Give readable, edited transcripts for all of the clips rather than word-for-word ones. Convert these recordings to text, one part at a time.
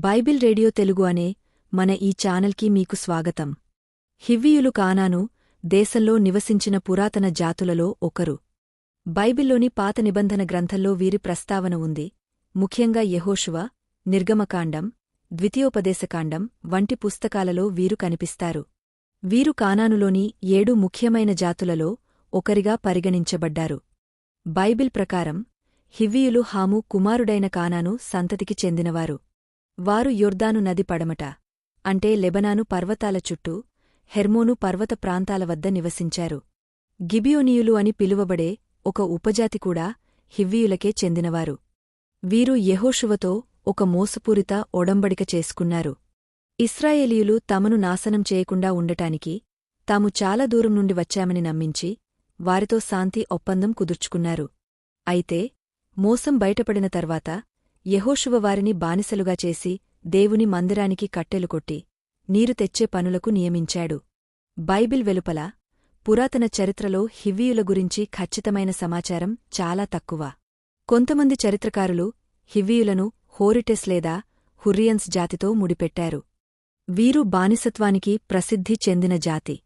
Bible radio Telugu అనే మన ఈ ఛానల్కి మీకు స్వాగతం. హివ్వీయులు కానాను దేశంలో నివసించిన పురాతన జాతులలో ఒకరు. బైబిల్లోని పాత నిబంధన గ్రంథంలో వీరి ప్రస్తావన ఉంది. ముఖ్యంగా యెహోషువ, నిర్గమకాండం, ద్వితీయోపదేశకాండం వంటి పుస్తకాలలో వీరు కనిపిస్తారు. వీరు కానానులోని 7 ముఖ్యమైన జాతులలో ఒకరిగా పరిగణించబడ్డారు. బైబిల్ ప్రకారం హివ్వీయులు హాము కుమారుడైన కానాను సంతతికి చెందినవారు. వారు యొర్దాను నది పడమట అంటే లెబనాను పర్వతాల చుట్టూ హెర్మోను పర్వత ప్రాంతాల వద్ద నివసించారు. గిబియోనీయులు అని పిలువబడే ఒక ఉపజాతి కూడా హివ్వీయులకే చెందినవారు. వీరు యెహోషువతో ఒక మోసపూరిత ఒడంబడిక చేసుకున్నారు. ఇశ్రాయేలీయులు తమను నాశనం చేయకుండా ఉండటానికి తాము చాలా దూరం నుండి వచ్చామని నమ్మించి వారితో శాంతి ఒప్పందం కుదుర్చుకున్నారు. అయితే మోసం బయటపడిన తర్వాత యెహోషువ వారిని బానిసలుగా చేసి దేవుని మందిరానికి కట్టెలు కొట్టి నీరు తెచ్చే పనులకు నియమించాడు. బైబిల్ వెలుపల పురాతన చరిత్రలో హివ్వీయుల గురించి ఖచ్చితమైన సమాచారం చాలా తక్కువ. కొంతమంది చరిత్రకారులు హివ్వీయులను హోరిటెస్ లేదా హుర్రియన్స్ జాతితో ముడిపెట్టారు. వీరు బానిసత్వానికి ప్రసిద్ధి చెందిన జాతి.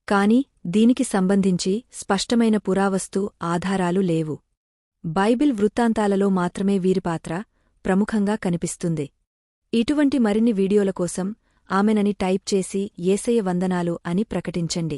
కాని దీనికి సంబంధించి స్పష్టమైన పురావస్తు ఆధారాలు లేవు. బైబిల్ వృత్తాంతాలలో మాత్రమే వీరి పాత్ర ప్రముఖంగా కనిపిస్తుంది. ఇటువంటి మరిన్ని వీడియోల కోసం ఆమెనని టైప్ చేసి యేసయ్య వందనాలు అని ప్రకటించండి.